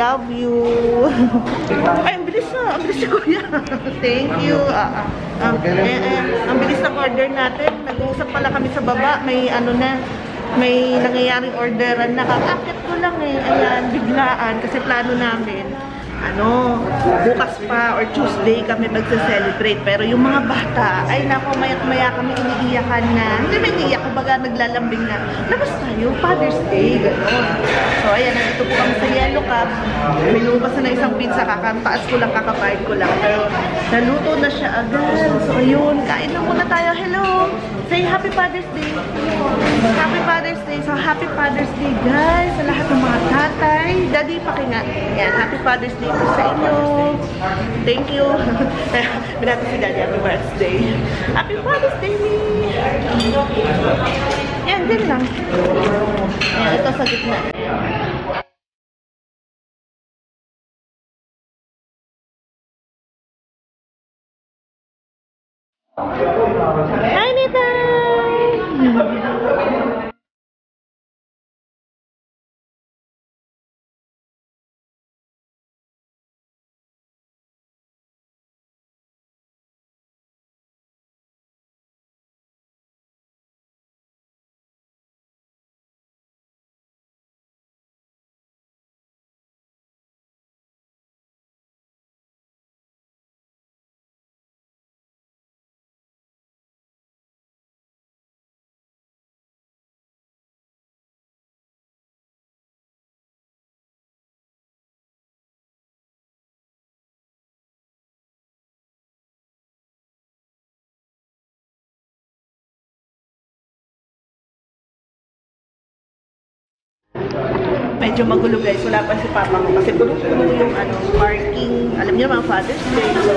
love you. Ay, ang bilis na. Ang bilis si Kuya. Thank you. Ang bilis ng order natin. Nag-uusap pala kami sa baba. May ano na. May nangyayaring orderan na. Kakakit ko lang eh. Ayan, biglaan. Kasi plano namin. Bukas pa or Tuesday kami magse-celebrate. Pero yung mga bata, ay nako, maya kami iniiyakan na. Hindi may iniiyak, kumbaga naglalambing na. Labas tayo, Father's Day, gano'n. So ayan, nandito po kami sa Yellow Cab. May lumabas na isang pizza, kakataas ko lang, kakabayad ko lang. Pero naluto na siya agad. So ayun, kain na muna tayo. Hello! Say Happy Father's Day! Happy Father's Day! So Happy Father's Day guys! Sa lahat ng mga tatay. Daddy, pakinga. Yan, Happy Father's Day po sa inyo. Thank you. Binati si Daddy, Happy Birthday. Happy Father's Day! Yan, din lang. Yan, ito sa gitna. Hi, Nita! Medyo magulo guys, wala pa si Papa ko kasi puno-puno yung parking. Alam niyo mga Father's Day, so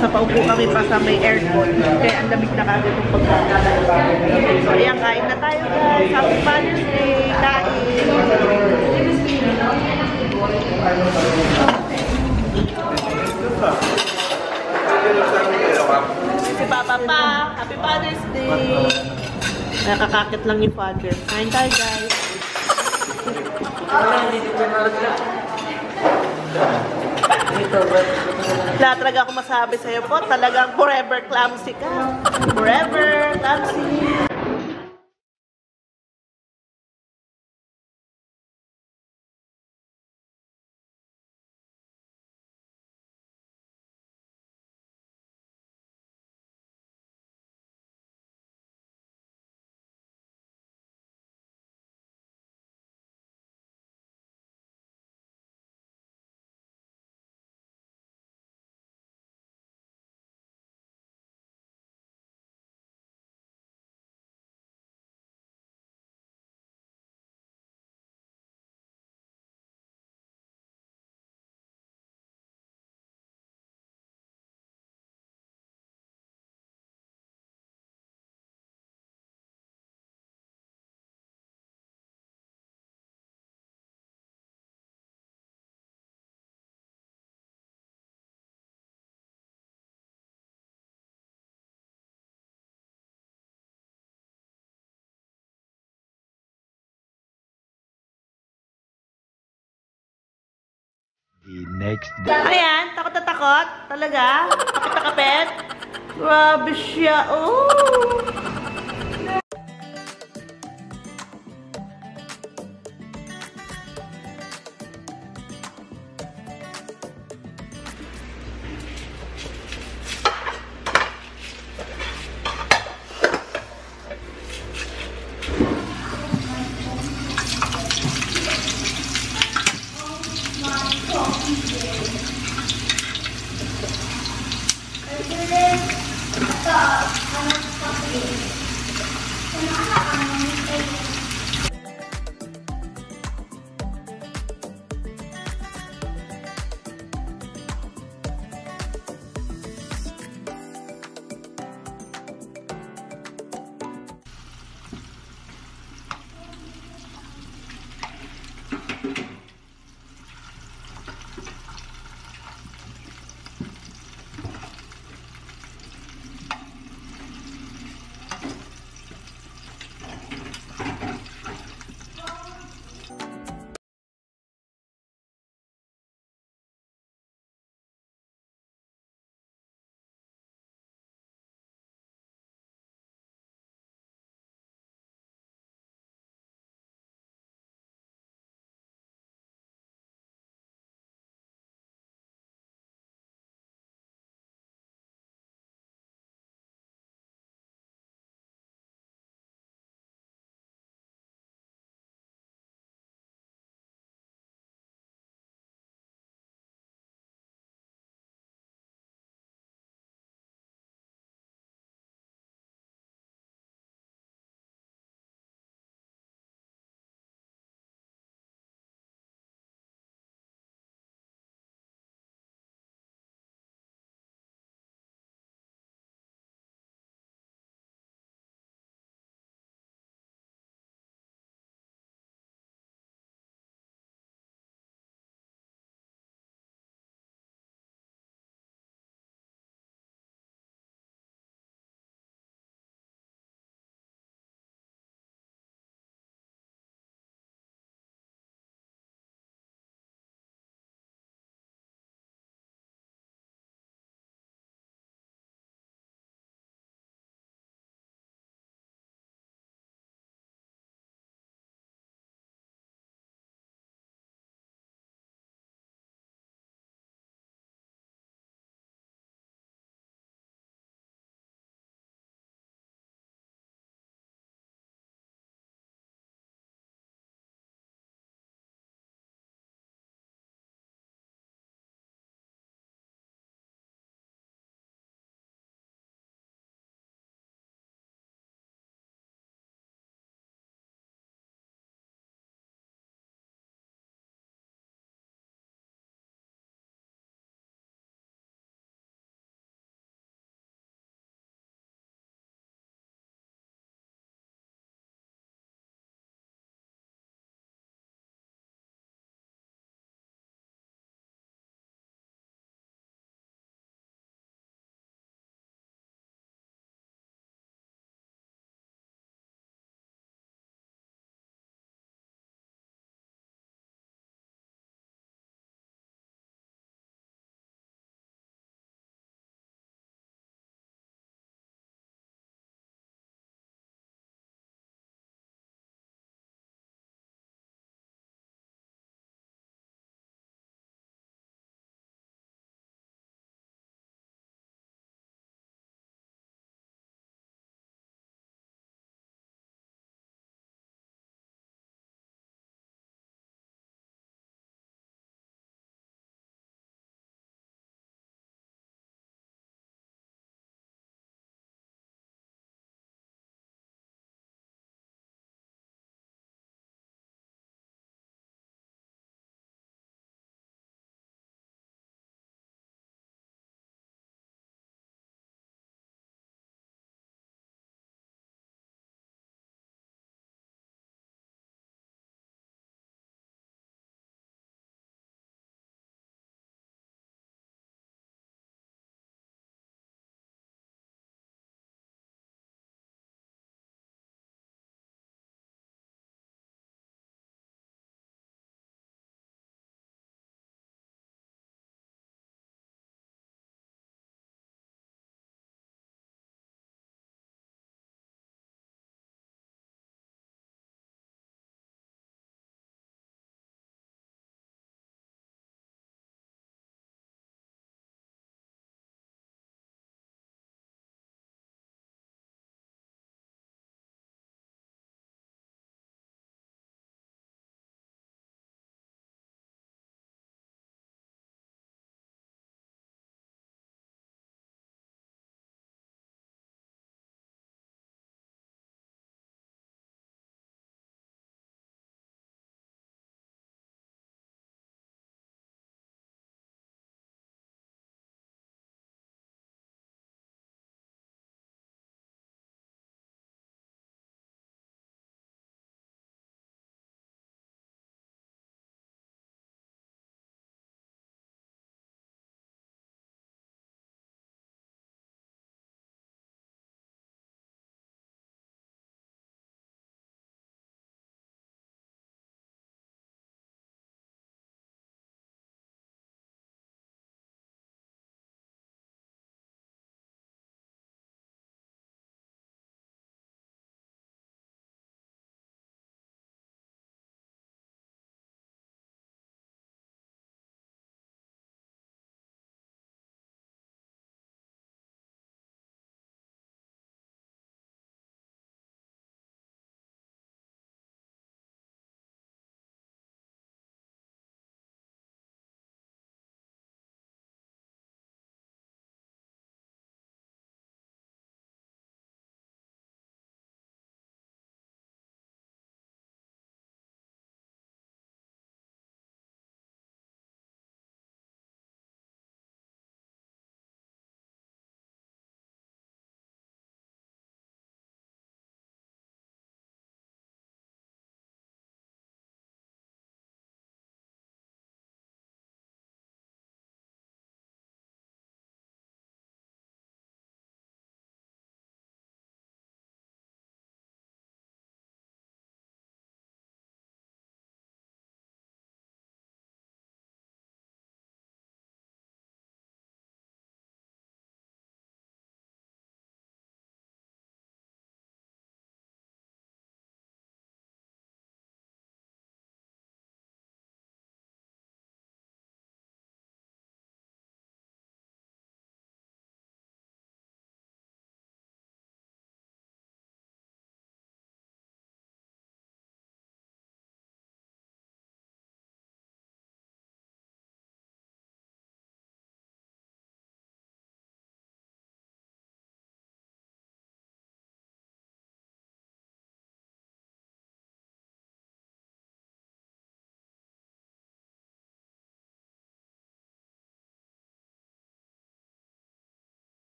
sa paupo kami pa sa may aircon. Kaya ang lamig na kagad yung pagkain. So ayan, kain na tayo guys. Happy Father's Day! Kain! Si Papa pa! Happy Father's Day! Nakakakit lang yung father. Kain tayo guys! Lahat talaga ako masabi sa'yo po, talagang forever clumsy ka. Forever clumsy. The next day. Ayan, takot na takot. Talaga? Takot na kapit? Grabe siya. Oh!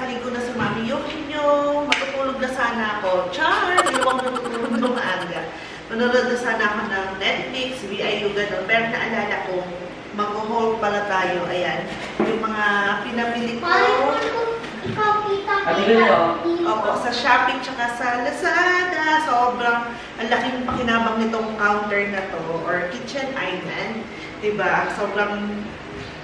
nakaligo na si Mami Yukinyo. Matutulog na sana ako. Char! Dalawang natutulog ng maaga. Manonood na sana ako ng Netflix, VIU, gano'n. Pero naalala ko, mag-haul pala tayo. Ayan. Yung mga pinamili ko. Opo, sa Shopee tsaka sa Lazada. Sobrang ang laking pakinabang nitong counter na to or kitchen island. Diba? Sobrang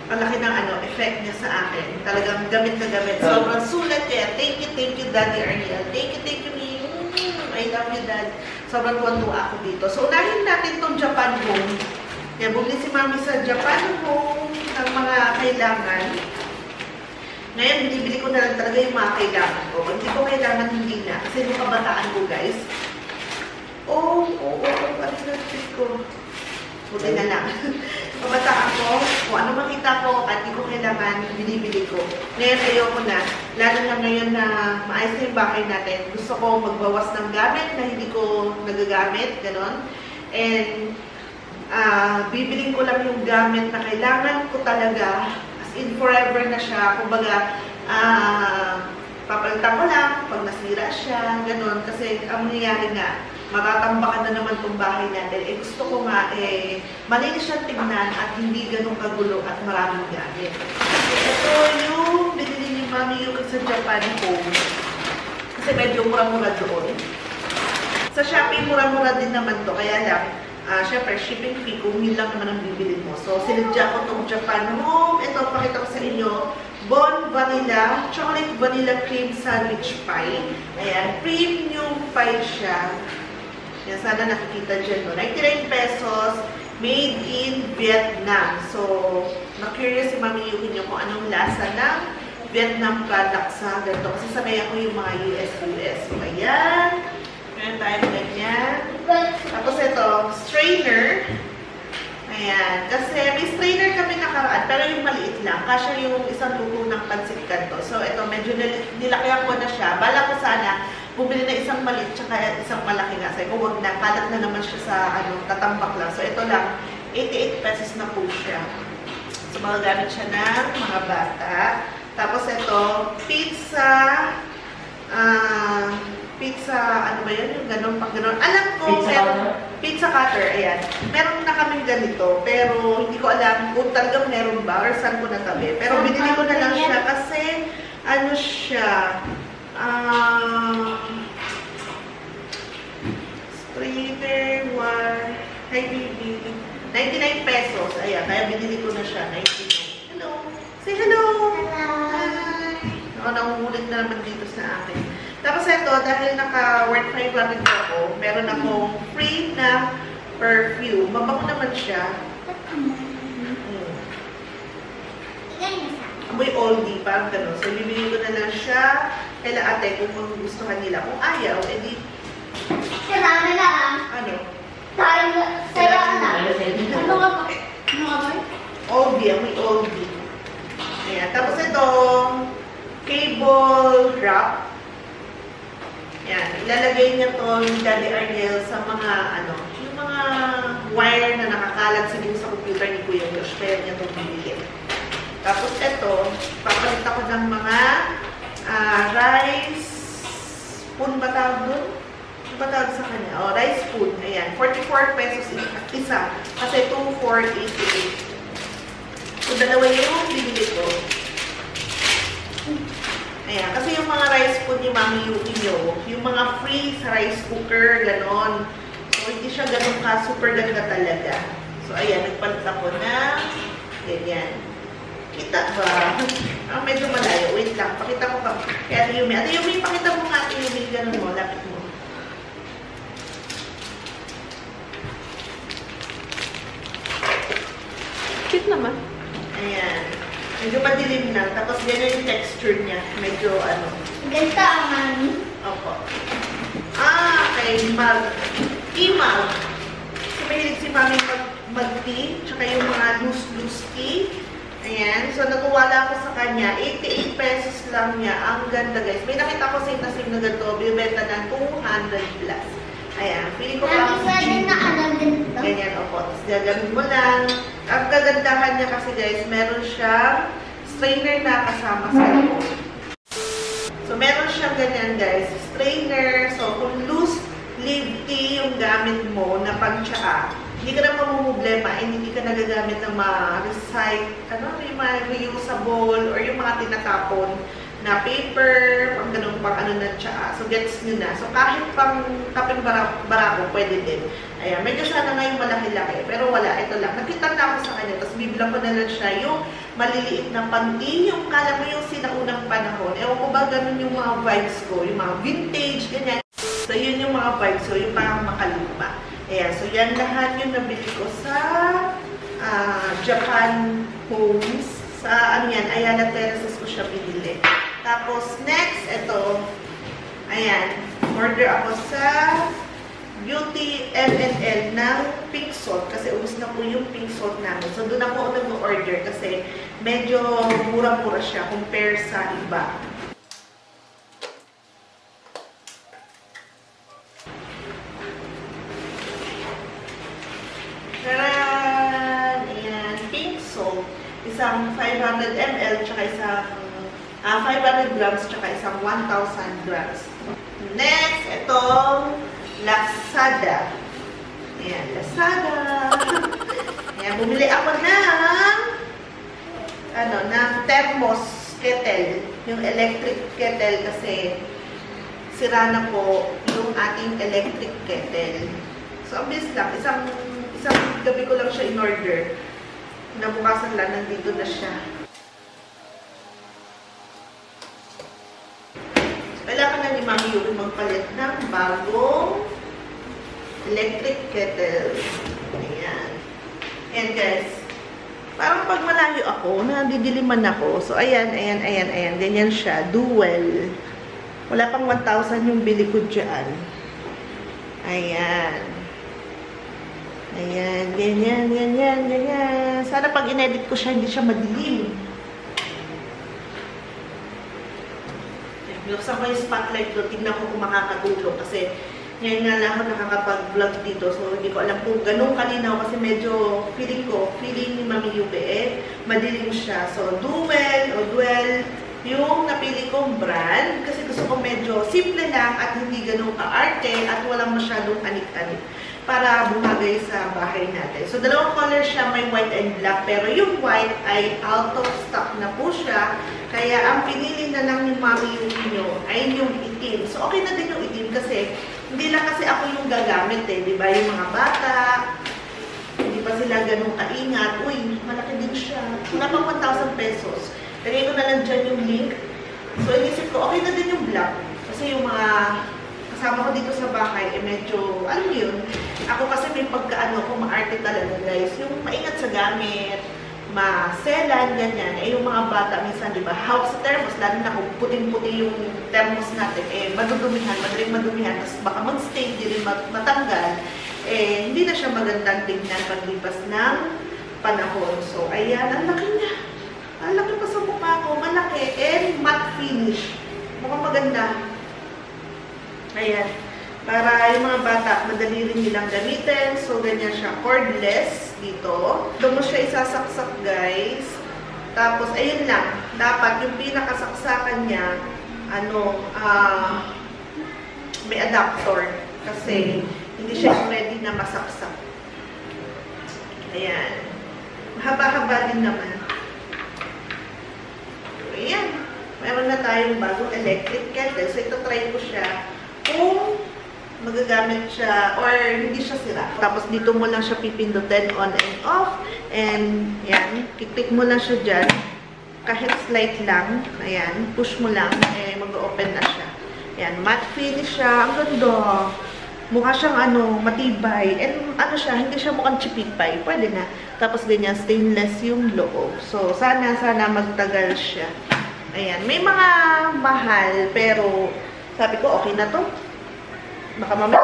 ang laki ng effect niya sa akin. Talagang gamit na gamit. Sobrang sulat niya. Thank you, Daddy Ariel. Thank you, me. I love you, Dad. Sobrang tuwan-tuwa ako dito. So, unahin natin tong Japan Home. Yan, bumili si Mami sa Japan Home ng mga kailangan. Ngayon, binibili ko na lang talaga yung mga kailangan ko. Pag hindi ko kailangan, hindi na. Kasi yung kabataan ko, guys. Palis na trip ko. Buti na lang. Kabataan ko, kung ano makita ko, at hindi ko kailangan, binibili ko. Ngayon, ayoko na. Lalo na ngayon na maayos na yung bahay natin. Gusto ko magbawas ng gamit na hindi ko nagagamit. Ganon. And, bibiling ko lang yung gamit na kailangan ko talaga. As in, forever na siya. Kumbaga, papalitan ko lang pag nasira siya. Ganon. Kasi, ang nangyayari nga, matatambakan na naman itong bahay natin. Gusto ko nga, malinis siyang tignan at hindi ganun kagulo at maraming gamit. Ito yung binili ni Mami Yuki sa Japan Home. Kasi medyo mura-mura doon. Sa Shopee, mura-mura din naman to. Kaya lang, syempre, shipping fee kung yun lang naman ang bibili mo. So, sinadya ko itong Japan Home. Ito, pakita ko sa inyo. Bon Vanilla, Chocolate Vanilla Cream Sandwich Pie. Ayan, premium pie siya. Yan, sana nakikita dyan, no? 99 pesos, made in Vietnam. So, na-curious si Mami Yuki nyo kung anong lasa ng Vietnam product sa ganito. Kasi sanay ako yung mga US. So, ayan. Meron tayo ganyan. Tapos ito, strainer. Ayan. Kasi may strainer kami nakaraan, pero yung maliit lang. Kasya yung isang luto ng pansit canton. So, ito, medyo nilakyan ko na siya. Bala ko sana, bumili na isang maliit tsaka isang malaki nga. Sabi ko, wag na. Kalat na naman siya sa, tatambak lang. So, ito lang. 88 pesos na po siya. So, magagamit siya ng mga bata. Tapos, ito, pizza, ano ba yan? Yung ganun, pag ganun. Alam ko, pizza cutter, ayan. Meron na kaming ganito, pero hindi ko alam kung talagang meron ba or saan ko natabi. Pero binili ko na lang siya kasi, ano siya, strainer, hi baby, 99 pesos. Ayan, kaya binili ko na siya, 99. Hello! Say hello! Hello! Hi! Nangungulit na naman dito sa akin. Tapos ito, dahil naka-work 500 ako, meron akong free na perfume. Mabango naman siya. Amoy oldie, parang gano'n. So, bibili ko na lang siya. Kaya ate, kung gustuhan nila. Kung ayaw, edi... Sarami na Ano? Saya na. Ano nga ba? Ano nga ba? Oldie, amoy oldie. Ayan. Tapos ito, cable wrap. Yan, ilalagay niya to yung Daddy Ariel sa mga, yung mga wire na nakakalat siguro sa computer ni Kuya Josh. Kaya niya itong bibili. Tapos ito, papalit ako ng mga rice spoon ba tawag doon? Ano ba tawag sa kanya? O, rice spoon. Ayan, 44 pesos isa. Kasi 2,488. So, dalawa yung bibili ko. Ayan, kasi yung mga rice spoon ni Mami Yuki nyo, yung mga free sa rice cooker, ganon. So, hindi siya ganon ka, super ganda talaga. So, ayan, nagpalit ako na ganyan. Kita ba? Medyo malayo. Wait lang, pakita ko pa. Kaya Ate Yumi, pakita mo nga, Ate Yumi, ganon mo, lapit mo. Cute naman. Ayan. Medyo madilim na. Tapos ganyan yung texture niya. Medyo Ganda ang mami. Opo. Kay mag. Tea-mug. So, mahilig si Mami mag-tea. Tsaka yung mga loose tea. Ayan. So, natuwala ako sa kanya. 88 pesos lang niya. Ang ganda, guys. May nakita ko same na ganito. Bibenta ng 200 plus. Ayan. Pili ko pa. Pwede na ganito. Ganyan, opo. Tapos gagamit mo lang. Ang kagandahan niya kasi, guys, meron siyang strainer na kasama sa loob. So, meron siyang ganyan, guys. Strainer. So, kung loose leaf tea yung gamit mo na pang-tsaa, hindi ka na mamumblema, hindi ka nagagamit ng yung mga reusable or yung mga tinatapon na paper, pang ganun, pang ano na tsaa. So, gets nyo na. So, kahit pang taping barako, pwede din. Ayan, medyo sana nga yung malaki-laki. Pero wala, ito lang. Nakita na ako sa kanya, tapos bibilang ko na lang siya yung maliliit na panty, yung kala mo yung sinaunang panahon. Ewan ko ba ganun yung mga vibes ko, yung mga vintage, ganyan. So, yun yung mga vibes ko, yung parang makaluma. Ayan, so yan lahat yung nabili ko sa Japan Homes. Sa ano yan, Ayala Terraces ko siya binili. Tapos, next, ito, ayan, order ako sa Beauty M&L ng pink salt kasi ubos na po yung pink salt namin. So, doon ako nag-order kasi medyo mura-mura siya compare sa iba. Taran! Ayan, pink salt. Isang 500 ml, tsaka isang 500 grams, tsaka isang 1,000 grams. Next, itong Lazada. Ayan, Lazada. Ayan, bumili ako ng thermos kettle. Yung electric kettle kasi sira na po yung ating electric kettle. So, ang bilis lang. Isang gabi ko lang siya in-order. Nabukasan lang, nandito na siya. Kailangan na ni Mami yung magpalit ng bagong electric kettle. Ayan. And guys, parang pag malayo ako, nadidiliman ako. So, ayan. Ganyan siya. Dual. Wala pang 1,000 yung bili ko dyan. Ayan. Ayan. Ganyan. Sana pag in-edit ko siya, hindi siya madilim. Binuksan ko yung spotlight ko, tignan ko kung makakatulong kasi ngayon nga lang ako nakakapag-vlog dito, so hindi ko alam kung ganun kalinaw kasi medyo feeling ni Mami Yube madilim siya. So, dual yung napili kong brand kasi gusto ko medyo simple lang at hindi ganun kaarte at walang masyadong anik-anik para bumagay sa bahay natin. So, dalawang color siya, may white and black, pero yung white ay out of stock na po siya. Kaya ang pinili na lang ni Mami yung ay yung itim. So, okay na din yung itim kasi hindi lang kasi ako yung gagamit eh. Diba? Yung mga bata, hindi pa sila ganun kaingat. Uy, malaki din siya. Wala pang 1,000 pesos. Lagay ko na lang dyan yung link. So, inisip ko, okay na din yung black. Kasi yung mga kasama ko dito sa bahay, eh medyo, alam mo yun, ako kasi may pagkaano ko, maarte talaga guys. Yung maingat sa gamit, maselan, ganyan. Eh, yung mga bata, minsan, di ba, hawak sa thermos, lalo na kung puting-puti yung thermos natin, eh, madaling madumihan, tapos baka mag-stay, di rin matanggal, eh, hindi na siya magandang tingnan paglipas ng panahon. So, ayan, ang laki niya. Ang laki pa sa mukha ko, malaki, and matte finish. Mukhang maganda. Ayan. Para yung mga bata, madali rin nilang gamitin. So, ganyan siya. Cordless dito. Doon mo siya isasaksak, guys. Tapos, ayun lang. Dapat yung pinakasaksakan niya, may adapter. Kasi, hindi siya ready na masaksak. Ayan. Mahaba-haba din naman. So, ayan. Meron na tayong bagong electric kettle. So, ito try ko siya kung magagamit siya or hindi siya sira. Tapos dito mo lang siya pipindutin on and off. And yan, kiklik mo lang siya dyan. Kahit slight lang. Ayan, push mo lang. Eh, mag-open na siya. Ayan, matte finish siya. Ang ganda. Mukha siyang matibay. And siya, hindi siya mukhang chipipay. Pwede na. Tapos ganyan, stainless yung loob. So, sana magtagal siya. Ayan, may mga mahal pero sabi ko, okay na to. Baka mamaya,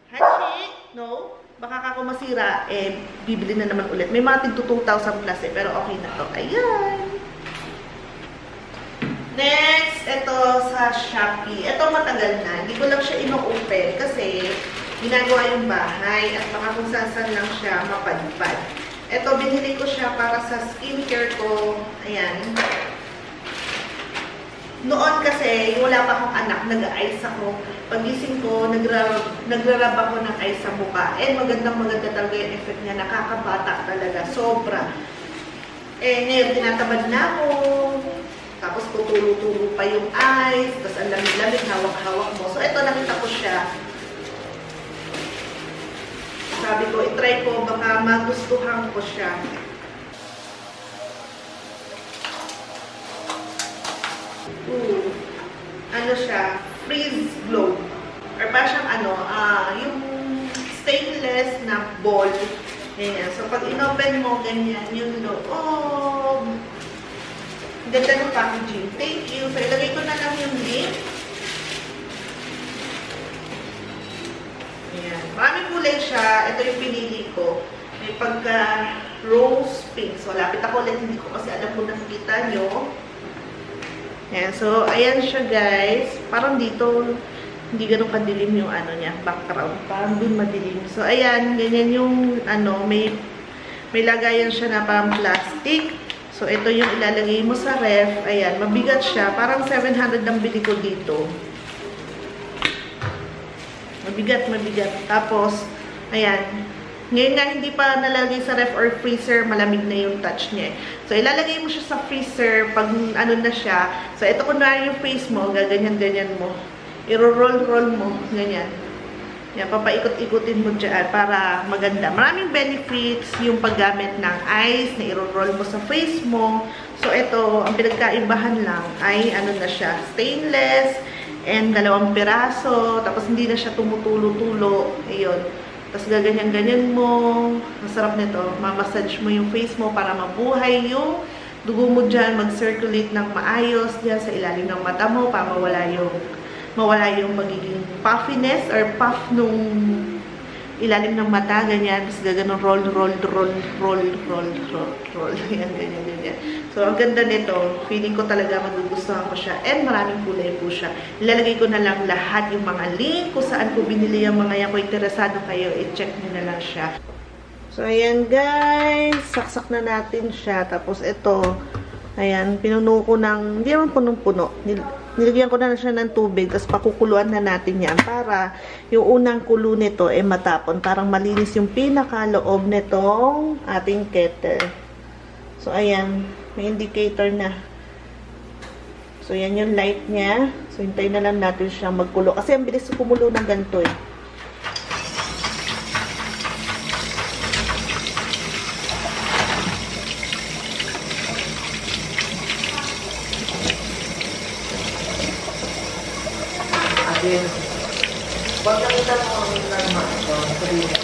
handshake, no? Baka ako masira, eh, bibili na naman ulit. May mga tig 2,000 plus eh, pero okay na to. Ayan. Next, ito sa Shopee. Ito matagal na. Hindi ko lang siya ino-open kasi ginagawa yung bahay at baka kung saan lang siya mapadpad. Ito, binili ko siya para sa skincare ko. Ayan. Noon kasi, wala pa akong anak, nag-ice ako. Pagising ko, nagrarab ako ng ice sa mukha. And maganda talaga yung effect niya. Nakakabata talaga. Sobra. Ngayon, tinatamad na ako. Tapos tutulo-tulo pa yung ice. Tapos ang lamig-lamig, hawak-hawak mo. So, ito, nakita ko siya. Sabi ko, itry ko, baka magustuhan ko siya. Ano siya, freeze globe. Or pa siyang yung stainless na ball. Ganyan. So, pag inopen mo, ganyan yung loob. Ganda ng packaging. Thank you. So, ilagay ko na lang yung link. Ayan. Maraming kulay siya. Ito yung pinili ko. May pagka rose pink. So, lapit ako ulit. Hindi ko kasi alam kung nakikita nyo. Ayan. So, ayan siya guys. Parang dito, hindi ganun kadilim yung niya, background. Parang dun madilim. So, ayan. Ganyan yung may lagayan siya na parang plastic. So, ito yung ilalagay mo sa ref. Ayan. Mabigat siya. Parang 700 ang bili ko dito. Mabigat. Tapos, ayan. Ngayon nga, hindi pa nalalagay sa ref or freezer, malamig na yung touch niya. So, ilalagay mo siya sa freezer pag na siya. So, ito kunwari yung face mo, gaganyan-ganyan mo. I-roll-roll mo, ganyan. Yan, papaikot-ikutin mo dyan para maganda. Maraming benefits yung paggamit ng ice na i-roll mo sa face mo. So, ito, ang pinagkaibahan lang ay na siya, stainless and 2 piraso. Tapos, hindi na siya tumutulo-tulo. Ayun. Tapos gaganyan-ganyan mo. Masarap nito. Mamassage mo yung face mo para mabuhay yung dugo mo dyan. Mag-circulate ng maayos dyan sa ilalim ng mata mo para mawala yung magiging puffiness or puff nung ilalim ng mata. Ganyan. Tapos gaganon roll. Ganyan. So, ang ganda nito. Feeling ko talaga magugustuhan ko siya. And maraming kulay po siya. Ilalagay ko na lang lahat yung mga link kung saan ko binili yung mga yan. Kung interesado kayo, i-check nyo na lang siya. So, ayan guys. Saksak na natin siya. Tapos ito, ayan, pinuno ko ng, hindi naman punong-puno. Nilagyan ko na siya ng tubig. Tapos pakukuluan na natin yan para yung unang kulo nito ay matapon. Parang malinis yung pinakaloob nitong ating kettle. So, ayan. May indicator na. So, yan yung light niya. So, hintayin na lang natin siyang magkulo. Kasi ang bilis kumulo ng ganito eh. Again, pag nakita mo ang naman ito, sabihin.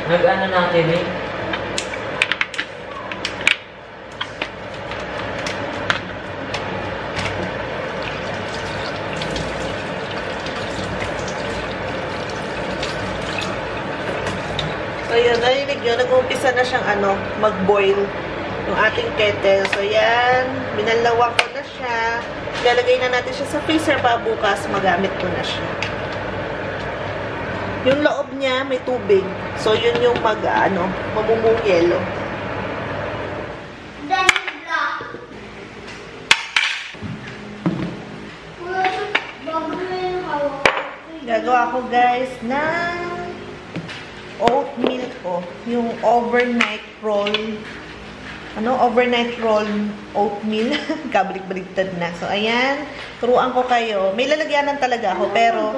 Nag-ano na TV? So, yan. Narinig yun. Nag-uumpisa na siyang mag-boil yung ating kettle. So, yan. Binalawang ko na siya. Ilalagay na natin siya sa freezer para bukas magamit ko na siya. Yung loob niya may tubig. So, yun yung mamumong yelo. Gagawa ko guys ng oatmeal ko. Yung overnight roll. Overnight roll oatmeal. Kabalik-baliktad na. So, ayan. Turuan ko kayo. May lalagyanan talaga ako, pero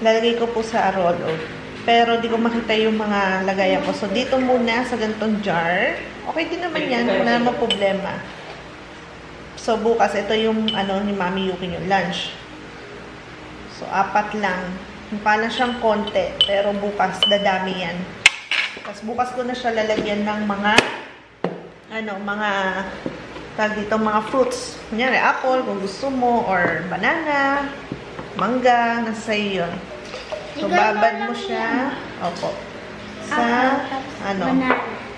lalagay ko po sa roll oat. Pero di ko makita yung mga lagayan ko. So, dito muna sa ganitong jar. Okay din naman yan. Wala naman problema. So, bukas, ito yung ni Mami Yuki yung lunch. So, 4 lang. Pala siyang konti. Pero bukas, dadami yan. Tapos, bukas ko na siya lalagyan ng mga mga fruits. Kunyari, apple, kung gusto mo, or banana, mangga, nasa iyo yun. So, babad mo siya. Opo. sa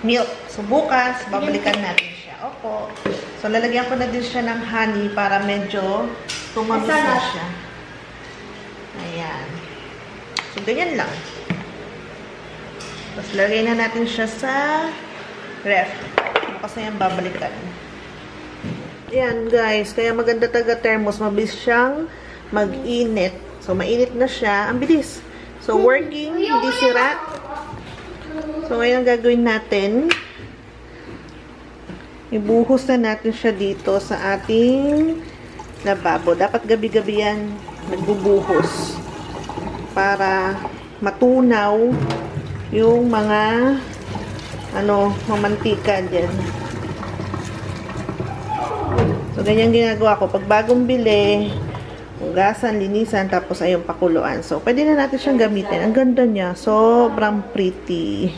milk. So, bukas, babalikan natin siya. Opo. So, lalagyan ko na din siya ng honey para medyo tumamis na siya. Ayan. So, ganyan lang. Tapos, lagay na natin siya sa ref. Bukas na yan babalikan. Ayan, guys. Kaya maganda taga thermos. Mabilis siyang mag-init. So, mainit na siya. Ang bilis. So, working. Hindi sira. So, ngayon ang gagawin natin, ibuhos na natin siya dito sa ating lababo. Dapat gabi-gabi yan nagbubuhos para matunaw yung mga mamantika dyan. So, ganyan ginagawa ko. Pag bagong bili, hugasan, linisan, tapos ayun, pakuluan. So, pwede na natin siyang gamitin. Ang ganda niya. Sobrang pretty.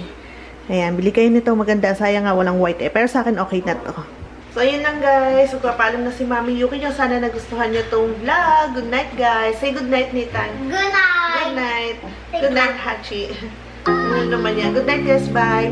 Ayan, bili kayo nito. Maganda. Sayang nga, walang white eh. Pero sa akin, okay na to. So, ayun lang guys. So, papaalam na si Mami Yuki nyo. Sana nagustuhan nyo tong vlog. Good night, guys. Say good night, Nitan. Good night. Good night. Good night, Hachi. Ano naman yan. Good night, guys. Bye.